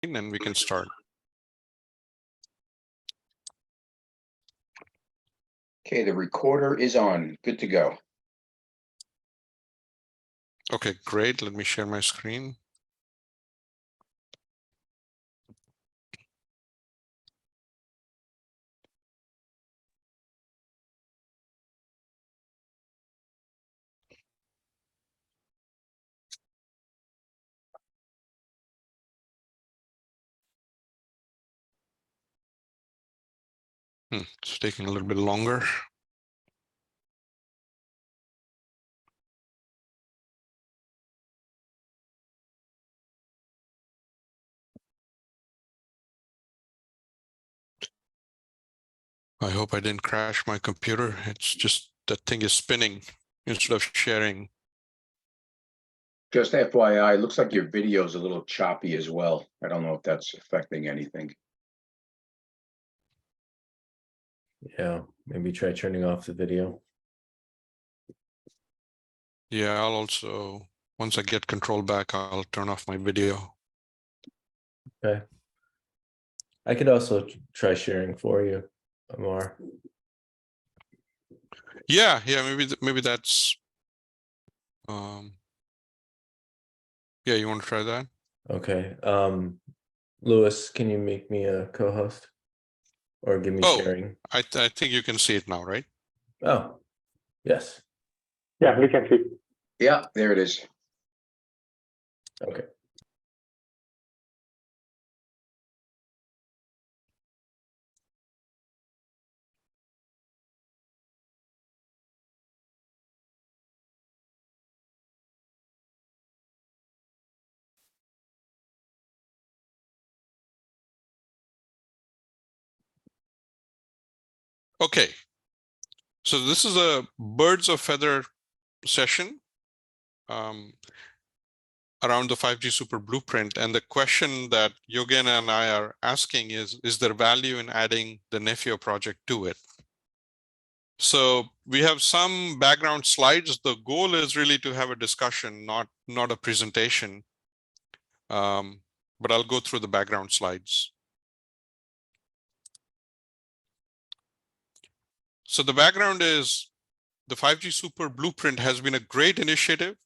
and we can start. Okay, the recorder is on. Good to go. Okay, great. Let me share my screen. It's taking a little bit longer. I hope I didn't crash my computer. It's just that thing is spinning instead of sharing. Just FYI, looks like your video is a little choppy as well. I don't know if that's affecting anything. Yeah, maybe try turning off the video. Yeah, I'll also, once I get control back, I'll turn off my video. Okay. I could also try sharing for you, Amar. Yeah, maybe that's. Yeah, you want to try that? Okay. Lewis, can you make me a co-host or give me Oh, sharing? I think you can see it now, right? Oh, yes. Yeah, we can see. Yeah, there it is. Okay. Okay. So this is a birds of feather session around the 5G Super Blueprint. And the question that Yogena and I are asking is there value in adding the Nephio project to it? So we have some background slides. The goal is really to have a discussion, not a presentation. But I'll go through the background slides. So the background is the 5G Super Blueprint has been a great initiative,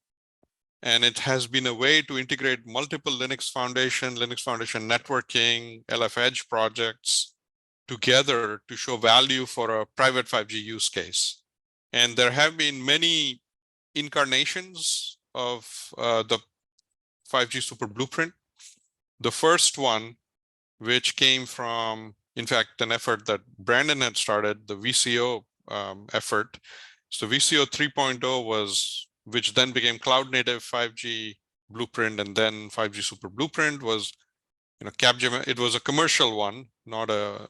and it has been a way to integrate multiple Linux Foundation networking, LF Edge projects together to show value for a private 5G use case. And there have been many incarnations of the 5G Super Blueprint. The first one, which came from, in fact, an effort that Brandon had started, the VCO effort. So VCO 3.0 was, which then became cloud native 5G Blueprint, and then 5G Super Blueprint was, Capgemini. It was a commercial one, not a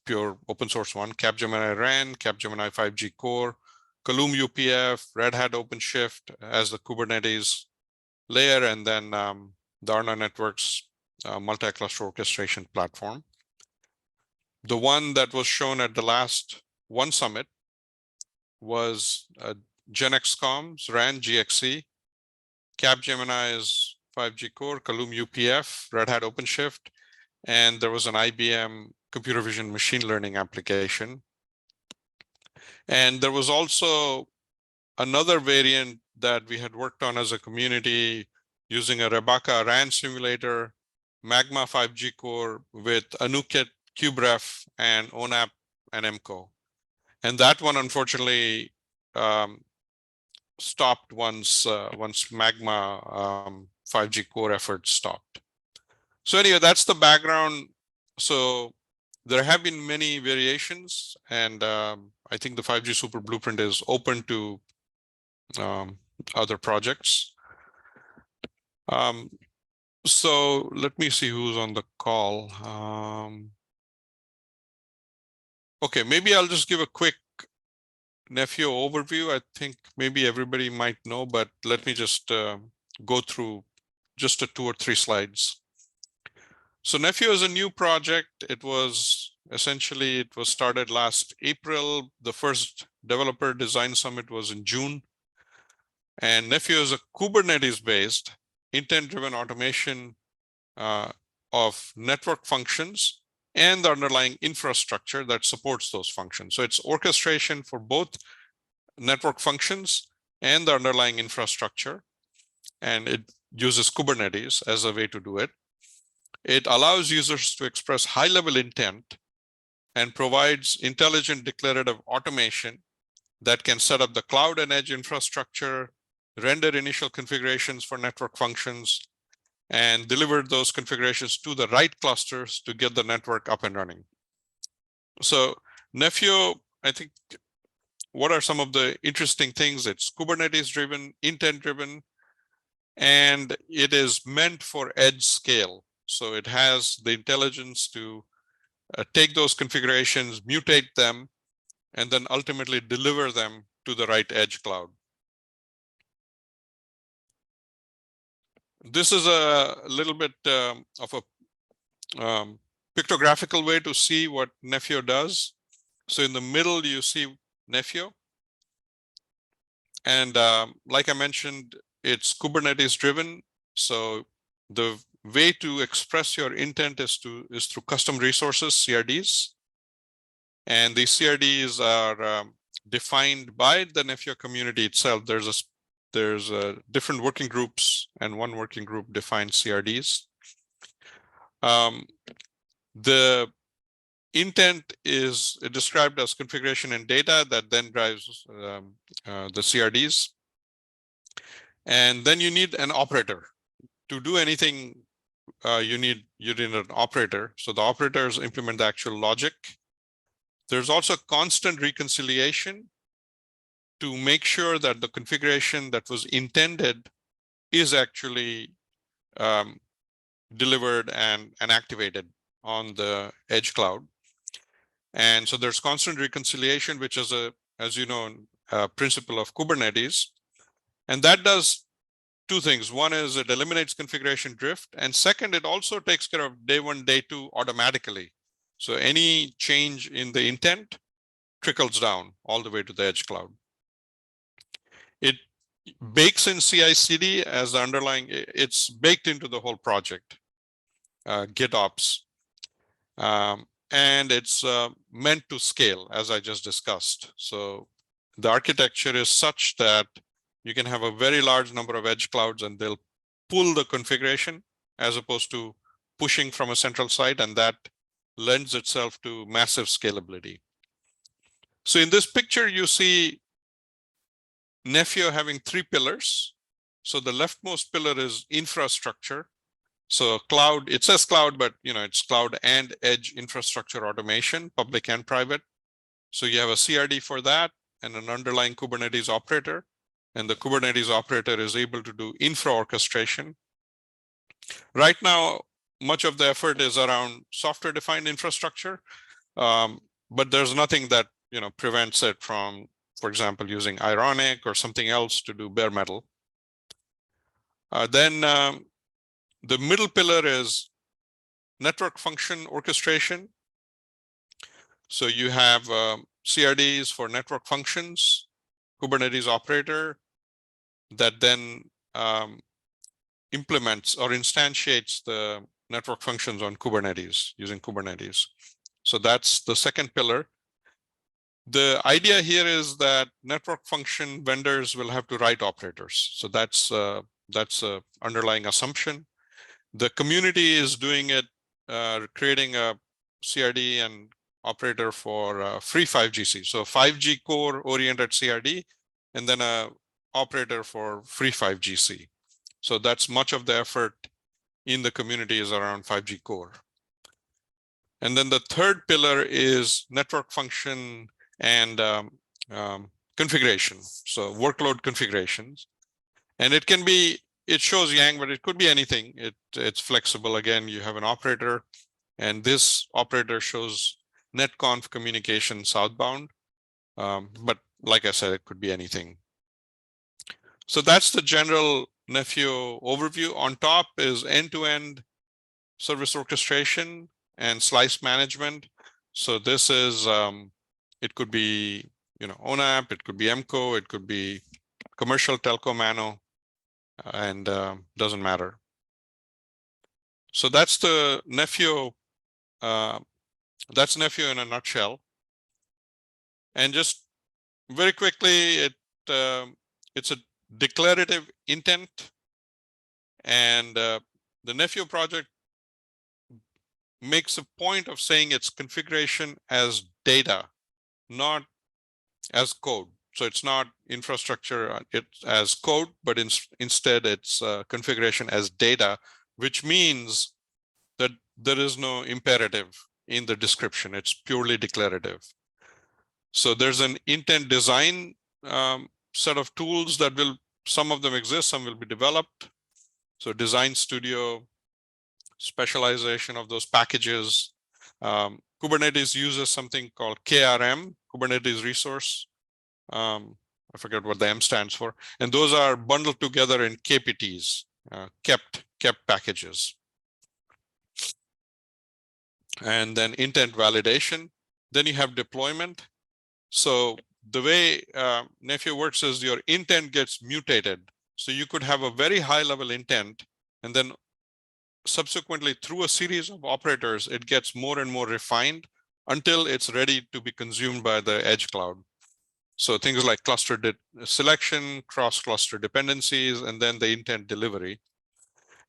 pure open source one. Capgemini ran Capgemini 5G Core, Kalum UPF, Red Hat OpenShift as the Kubernetes layer, and then Darna Networks multi-cluster orchestration platform. The one that was shown at the last One Summit was GenXCom's RAN GXC, Capgemini's 5G Core, Kalum UPF, Red Hat OpenShift, and there was an IBM computer vision machine learning application. And there was also another variant that we had worked on as a community using a Rebecca RAN simulator, Magma 5G Core with Anukit, KubeRef, and ONAP and MCO. And that one, unfortunately, stopped once Magma 5G Core efforts stopped. So anyway, that's the background. So there have been many variations, and I think the 5G Super Blueprint is open to other projects. So let me see who's on the call. Okay, maybe I'll just give a quick Nephio overview. I think maybe everybody might know, but let me just go through just 2 or 3 slides. So Nephio is a new project. It was started last April. The first developer design summit was in June. And Nephio is a Kubernetes-based intent-driven automation of network functions and the underlying infrastructure that supports those functions. So it's orchestration for both network functions and the underlying infrastructure. And it uses Kubernetes as a way to do it. It allows users to express high-level intent and provides intelligent declarative automation that can set up the cloud and edge infrastructure, render initial configurations for network functions, and deliver those configurations to the right clusters to get the network up and running. So Nephio, I think, what are some of the interesting things? It's Kubernetes driven, intent driven, and it is meant for edge scale. So it has the intelligence to take those configurations, mutate them, and then ultimately deliver them to the right edge cloud. This is a little bit of a pictographical way to see what Nephio does. So in the middle, you see Nephio. And like I mentioned, it's Kubernetes driven. So the way to express your intent is through custom resources, CRDs. And these CRDs are defined by the Nephio community itself. There's different working groups, and one working group defines CRDs. The intent is described as configuration and data that then drives the CRDs. And then you need an operator. To do anything, you need an operator. So the operators implement the actual logic. There's also constant reconciliation to make sure that the configuration that was intended is actually delivered and activated on the edge cloud. And so there's constant reconciliation, which is as you know, a principle of Kubernetes. And that does two things. One is it eliminates configuration drift. And second, it also takes care of day one, day two automatically. So any change in the intent trickles down all the way to the edge cloud. It bakes in CI/CD as the underlying, it's baked into the whole project, GitOps. And it's meant to scale, as I just discussed. So the architecture is such that you can have a very large number of edge clouds and they'll pull the configuration as opposed to pushing from a central site, and that lends itself to massive scalability. So in this picture, you see Nephio having three pillars. So the leftmost pillar is infrastructure. So cloud, it says cloud, but it's cloud and edge infrastructure automation, public and private. So you have a CRD for that and an underlying Kubernetes operator. And the Kubernetes operator is able to do infra orchestration. Right now, much of the effort is around software-defined infrastructure, but there's nothing that prevents it from, for example, using Ironic or something else to do bare metal. Then the middle pillar is network function orchestration. So you have CRDs for network functions, Kubernetes operator that then implements or instantiates the network functions on Kubernetes using Kubernetes. So that's the second pillar. The idea here is that network function vendors will have to write operators. So that's a underlying assumption. The community is doing it, creating a CRD and operator for free 5GC. So 5G core oriented CRD, and then a operator for free 5GC. So that's much of the effort in the community is around 5G core. And then the third pillar is network function and configuration. So workload configurations. And it can be, it shows Yang, but it could be anything. It's flexible. Again, you have an operator, and this operator shows netconf communication southbound. But like I said, it could be anything. So that's the general Nephio overview. On top is end-to-end service orchestration and slice management. So this is, it could be, ONAP, it could be MCO, it could be commercial telco mano, and doesn't matter. So that's the Nephio. That's Nephio in a nutshell. And just very quickly, it's a declarative intent, and the Nephio project makes a point of saying its configuration as data, not as code. So it's not infrastructure it's as code, but instead it's configuration as data, which means that there is no imperative in the description. It's purely declarative. So there's an intent design set of tools that will, some of them exist, some will be developed. So Design Studio, specialization of those packages. Kubernetes uses something called KRM, Kubernetes Resource. I forget what the M stands for. And those are bundled together in KPTs, kept packages. And then intent validation. Then you have deployment. So the way Nephio works is your intent gets mutated. So you could have a very high level intent, and then subsequently through a series of operators, it gets more and more refined until it's ready to be consumed by the edge cloud. So things like cluster selection, cross-cluster dependencies, and then the intent delivery.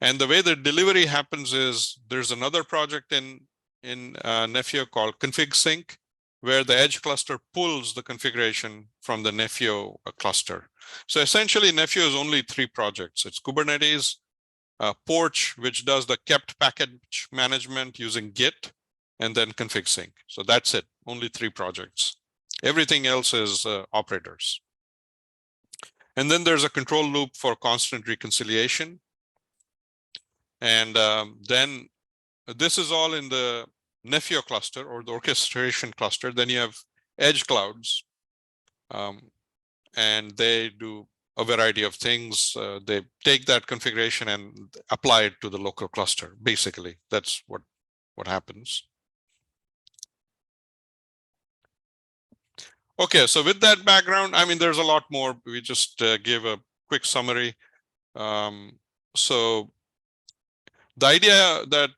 And the way the delivery happens is there's another project in Nephio called config sync, where the edge cluster pulls the configuration from the Nephio cluster. So essentially, Nephio is only 3 projects. It's Kubernetes, Porch, which does the kept package management using Git, and then config sync. So that's it, only 3 projects. Everything else is operators. And then there's a control loop for constant reconciliation. And then this is all in the Nephio cluster or the orchestration cluster. Then you have edge clouds, and they do a variety of things. They take that configuration and apply it to the local cluster. Basically, that's what happens. Okay, so with that background, I mean, there's a lot more. We just gave a quick summary. So the idea that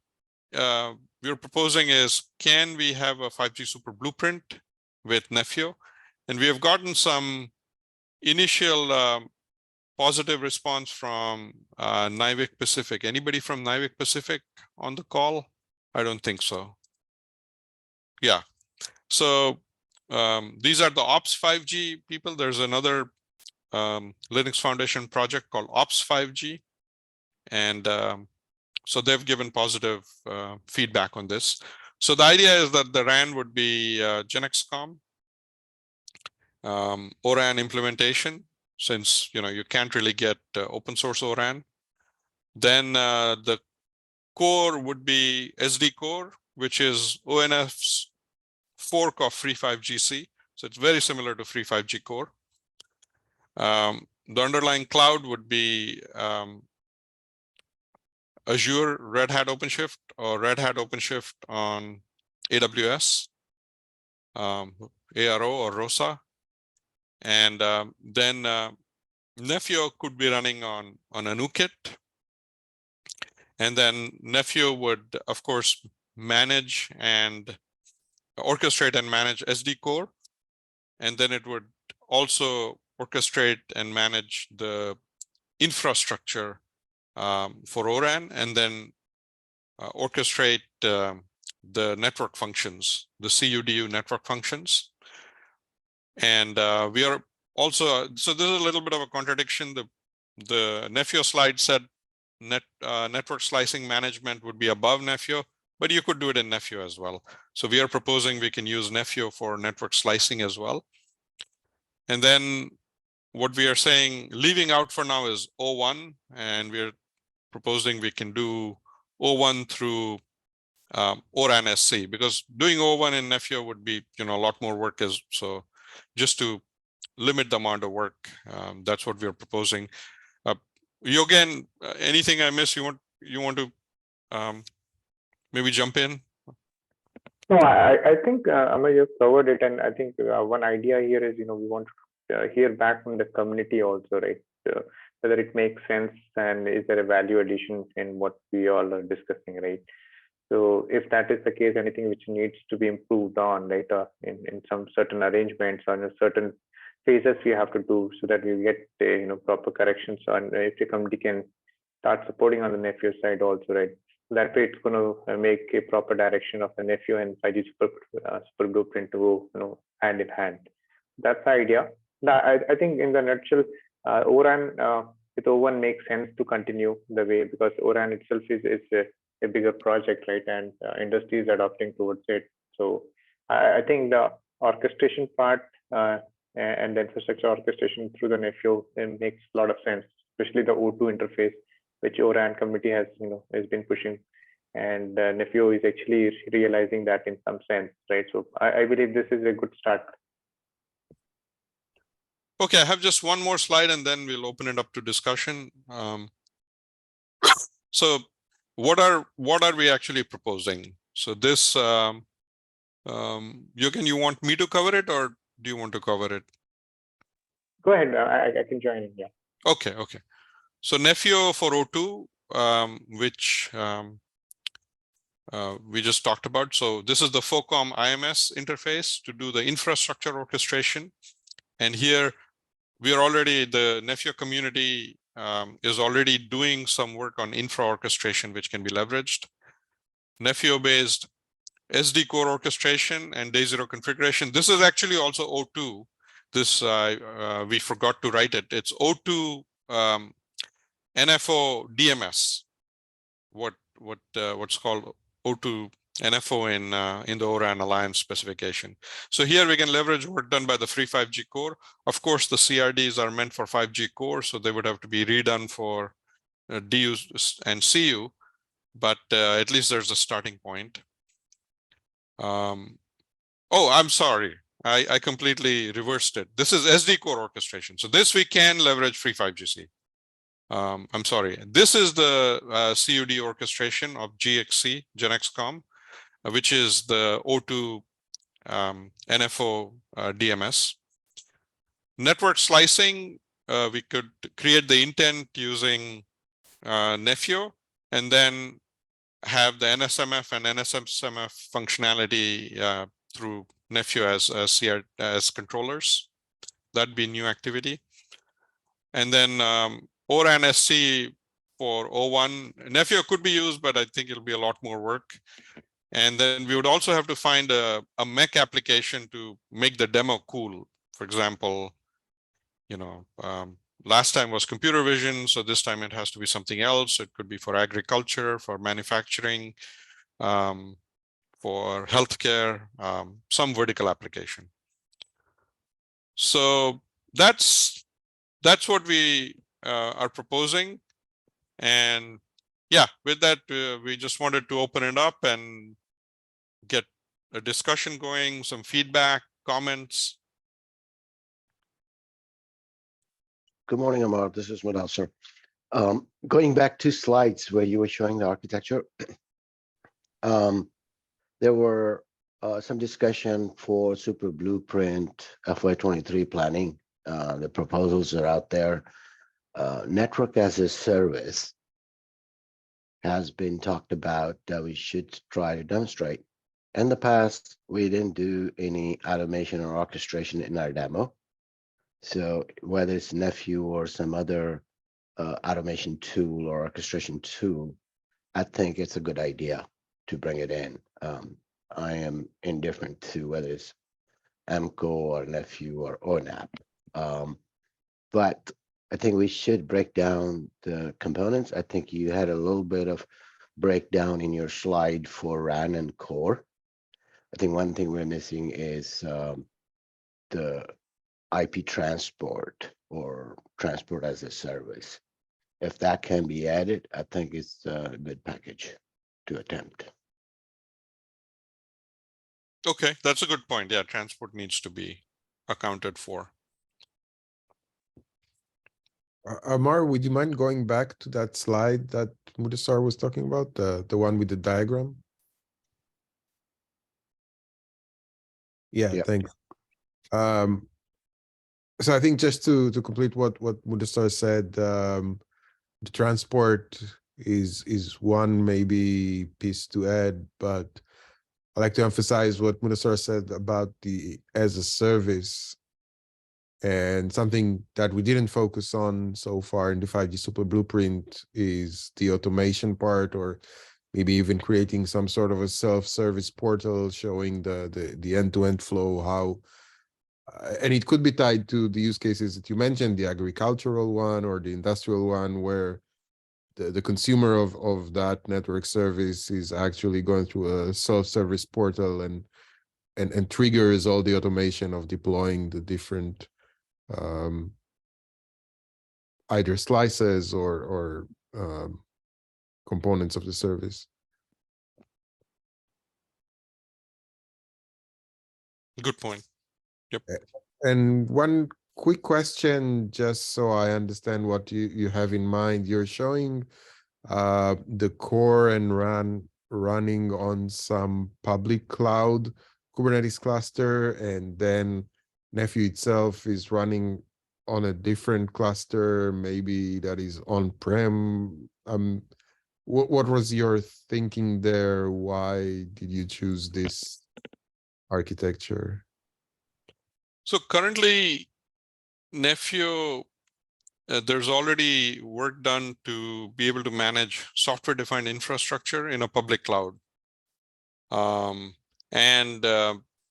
we're proposing is, can we have a 5G super blueprint with Nephio? And we have gotten some initial positive response from NIVIC Pacific. Anybody from NIVIC Pacific on the call? I don't think so. Yeah. So these are the Ops 5G people. There's another Linux Foundation project called Ops 5G. And so they've given positive feedback on this. So the idea is that the RAN would be GenXCom, ORAN implementation, since you can't really get open source ORAN. Then the core would be SD core, which is ONF's fork of Free5GC. So it's very similar to Free5G core. The underlying cloud would be Azure Red Hat OpenShift or Red Hat OpenShift on AWS, ARO or ROSA. And then Nephio could be running on AnuKit. And then Nephio would, of course, manage and orchestrate and manage SD core. And then it would also orchestrate and manage the infrastructure for ORAN, and then orchestrate the network functions, the CUDU network functions. And we are also, so this is a little bit of a contradiction. The Nephio slide said network slicing management would be above Nephio, but you could do it in Nephio as well. So we are proposing we can use Nephio for network slicing as well. And then what we are saying, leaving out for now is O1, and we're proposing we can do O1 through ORAN SC, because doing O1 in Nephio would be a lot more work. So just to limit the amount of work, that's what we're proposing. Yogen, anything I missed you want to maybe jump in? No, I think Amar, you've covered it, and I think one idea here is we want to hear back from the community also, right? whether it makes sense and is there a value addition in what we all are discussing, right? So if that is the case, anything which needs to be improved on, right, in some certain arrangements or in certain phases we have to do so that we get proper corrections on if the committee can start supporting on the Nephio side also, right? That way it's going to make a proper direction of the Nephio and 5G super blueprint to go hand in hand. That's the idea. I think in the nutshell, ORAN with O1 makes sense to continue the way, because ORAN itself is a bigger project, right? And industry is adopting towards it. So I think the orchestration part and the infrastructure orchestration through the Nephio makes a lot of sense, especially the O2 interface, which ORAN committee has been pushing, and Nephio is actually realizing that in some sense, right? So I believe this is a good start. Okay, I have just one more slide and then we'll open it up to discussion. So what are we actually proposing? So this, Jürgen, you want me to cover it or do you want to cover it? Go ahead, I can join in, yeah. Okay. So Nephio for O2, which we just talked about. So this is the FOCOM IMS interface to do the infrastructure orchestration. And here we are already, the Nephio community is already doing some work on infra orchestration, which can be leveraged. Nephio based SD core orchestration and day zero configuration. This is actually also O2. This we forgot to write it. It's O2 NFO DMS. What's called O2 NFO in the ORAN Alliance specification. So here we can leverage work done by the free 5G core. Of course, the CRDs are meant for 5G core, so they would have to be redone for DU and CU, but at least there's a starting point. Oh, I'm sorry. I completely reversed it. This is SD core orchestration. So this we can leverage free 5GC. I'm sorry. This is the CUD orchestration of GXC, GenXCom, which is the O2 NFO DMS. Network slicing, we could create the intent using Nephio and then have the NSMF and NSMF functionality through Nephio as controllers. That'd be new activity. And then ORAN SC for O1, Nephio could be used, but I think it'll be a lot more work. And then we would also have to find a mech application to make the demo cool. For example, last time was computer vision, so this time it has to be something else. It could be for agriculture, for manufacturing, for healthcare, some vertical application. So that's what we are proposing. And yeah, with that, we just wanted to open it up and get a discussion going, some feedback, comments. Good morning, Amar. This is Madal, sir. Going back to slides where you were showing the architecture, there were some discussion for Super Blueprint FY23 planning. The proposals are out there. Network as a service has been talked about that we should try to demonstrate. In the past, we didn't do any automation or orchestration in our demo. So whether it's Nephio or some other automation tool or orchestration tool, I think it's a good idea to bring it in. I am indifferent to whether it's AMCO or Nephio or ONAP. But I think we should break down the components. I think you had a little bit of breakdown in your slide for RAN and core. I think one thing we're missing is the IP transport or transport as a service. If that can be added, I think it's a good package to attempt. Okay, that's a good point. Yeah, transport needs to be accounted for. Amar, would you mind going back to that slide that Mudasar was talking about, the one with the diagram? Yeah, Yep. thanks. So I think just to complete what Mudasar said, the transport is one maybe piece to add, but I like to emphasize what Mudasar said about the as a service, and something that we didn't focus on so far in the 5G Super Blueprint is the automation part, or maybe even creating some sort of a self-service portal showing the end-to-end flow, how and it could be tied to the use cases that you mentioned, the agricultural one or the industrial one, where the consumer of that network service is actually going through a self-service portal and triggers all the automation of deploying the different either slices or components of the service. Good point. Yep. And one quick question, just so I understand what you have in mind. You're showing the core and running on some public cloud Kubernetes cluster, and then Nephio itself is running on a different cluster, maybe that is on-prem. What was your thinking there? Why did you choose this architecture? So currently, Nephio, there's already work done to be able to manage software-defined infrastructure in a public cloud. And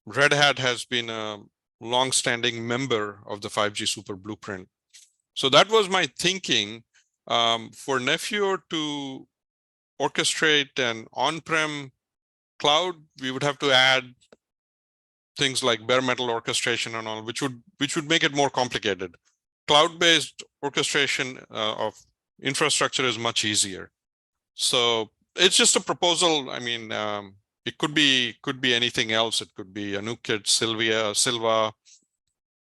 Red Hat has been a long-standing member of the 5G Super Blueprint. So that was my thinking. For Nephio to orchestrate an on-prem cloud, we would have to add things like bare metal orchestration and all, which would make it more complicated. Cloud-based orchestration of infrastructure is much easier. So it's just a proposal. I mean, it could be anything else. It could be Anukit, Silva.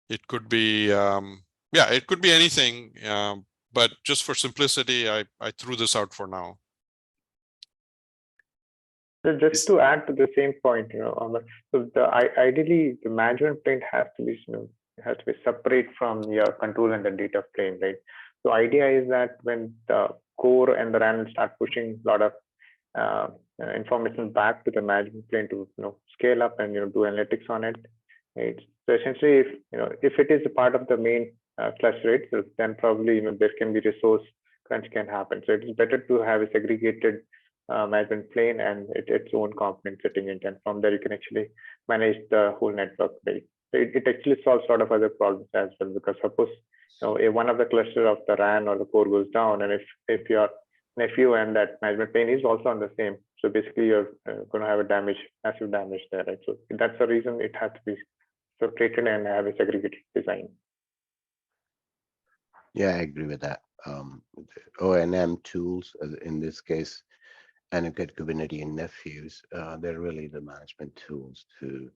It could be it could be anything. But just for simplicity, I threw this out for now. So just to add to the same point, so ideally the management plane has to be, has to be separate from your control and the data plane, right? So idea is that when the core and the RAN start pushing a lot of information back to the management plane to scale up and do analytics on it, right? So essentially, if it is a part of the main cluster, right, so then probably there can be resource crunch can happen. So it is better to have a segregated management plane and its own component sitting in, and from there you can actually manage the whole network, right? So it actually solves a lot of other problems as well, because suppose if one of the cluster of the RAN or the core goes down, and if your Nephio and that management plane is also on the same, so basically you're going to have a massive damage there, right? So that's the reason it has to be separated and have a segregated design. Yeah, I agree with that. O&M tools, in this case, Anukit, Kubernetes, and Nephios, they're really the management tools to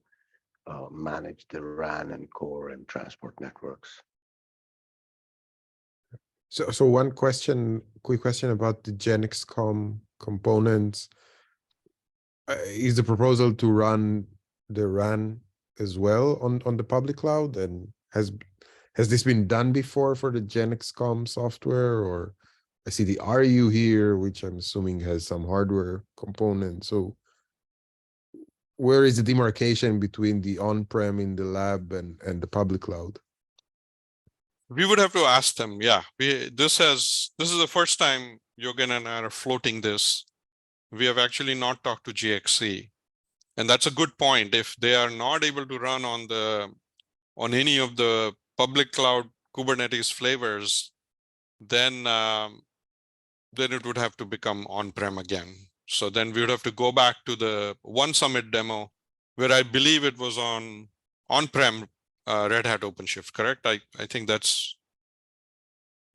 manage the RAN and core and transport networks. So one quick question about the GenXCom components. Is the proposal to run the RAN as well on the public cloud? And has this been done before for the GenXCom software? Or I see the RU here, which I'm assuming has some hardware components. So where is the demarcation between the on-prem in the lab and the public cloud? We would have to ask them. Yeah, this is the first time Yogen and I are floating this. We have actually not talked to GXC, and that's a good point. If they are not able to run on any of the public cloud Kubernetes flavors, then it would have to become on-prem again. So then we would have to go back to the One Summit demo, where I believe it was on-prem Red Hat OpenShift, correct? I think that's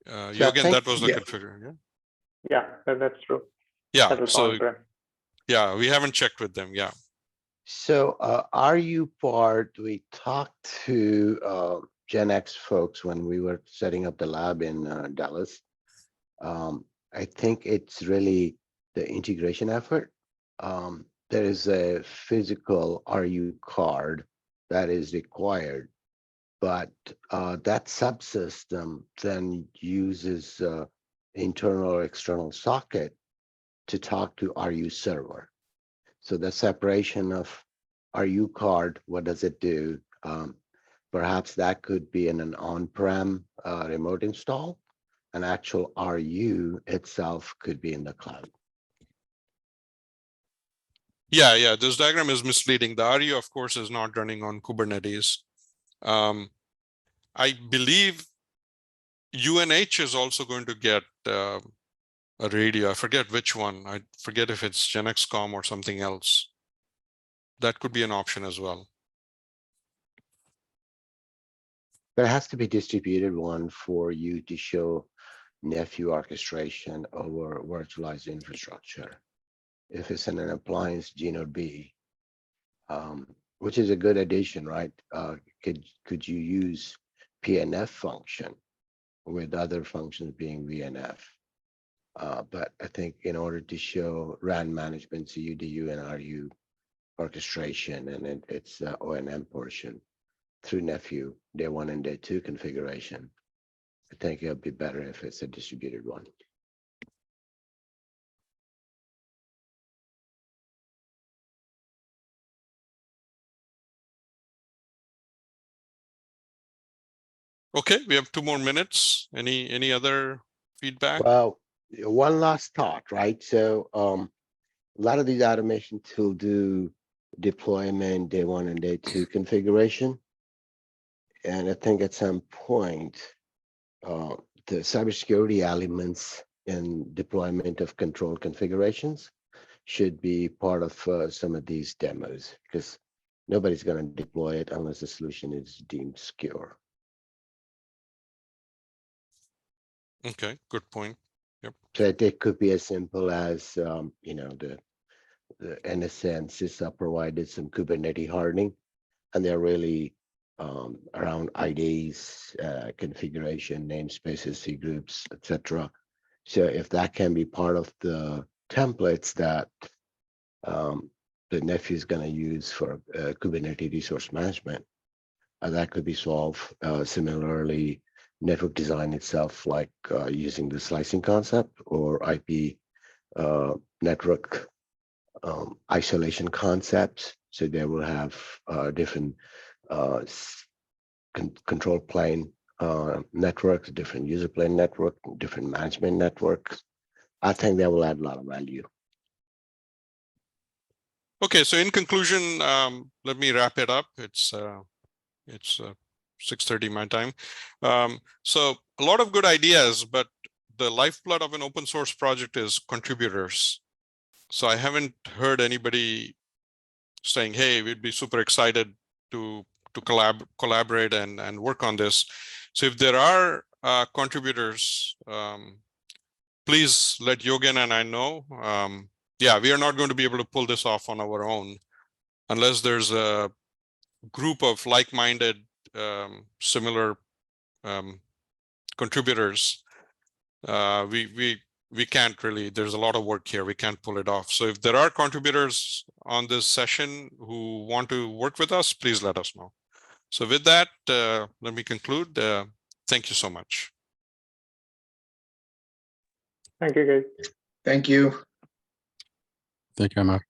Yogen, that was the configuration. Yeah, that's true. Yeah, That was so on-prem. yeah, we haven't checked with them. Yeah. So RU part, we talked to Gen X folks when we were setting up the lab in Dallas. I think it's really the integration effort. There is a physical RU card that is required but that subsystem then uses internal or external socket to talk to RU server. So the separation of RU card, what does it do? Perhaps that could be in an on-prem remote install. An actual RU itself could be in the cloud. Yeah, this diagram is misleading. The RU, of course, is not running on Kubernetes. I believe UNH is also going to get a radio. I forget which one. I forget if it's GenXCom or something else. That could be an option as well. There has to be distributed one for you to show Nephio orchestration over virtualized infrastructure. If it's in an appliance G/B, which is a good addition, right? Could you use PNF function with other functions being VNF? But I think in order to show RAN management, CUDU and RU orchestration, and it's O&M portion through Nephio, day 1 and day 2 configuration, I think it'll be better if it's a distributed one. Okay, we have 2 more minutes. Any other feedback? Well, one last thought, right? So a lot of these automation tools do deployment day 1 and day 2 configuration. And I think at some point, the cybersecurity elements in deployment of control configurations should be part of some of these demos, because nobody's going to deploy it unless the solution is deemed secure. Okay, good point. Yep. So it could be as simple as, you know, the NSA and CISA provided some Kubernetes hardening, and they're really around IDs, configuration, namespaces, C groups, etc. So if that can be part of the templates that the Nephio is going to use for Kubernetes resource management, that could be solved. Similarly, network design itself, like using the slicing concept or IP network isolation concepts. So they will have different control plane networks, different user plane network, different management networks. I think that will add a lot of value. Okay, so in conclusion, let me wrap it up. It's 6:30 my time. So a lot of good ideas, but the lifeblood of an open source project is contributors. So I haven't heard anybody saying, hey, we'd be super excited to collaborate and work on this. So if there are contributors, please let Yogen and I know. Yeah, we are not going to be able to pull this off on our own unless there's a group of like-minded, similar contributors. We can't really, there's a lot of work here. We can't pull it off. So if there are contributors on this session who want to work with us, please let us know. So with that, let me conclude. Thank you so much. Thank you, guys. Thank you. Thank you, Amar.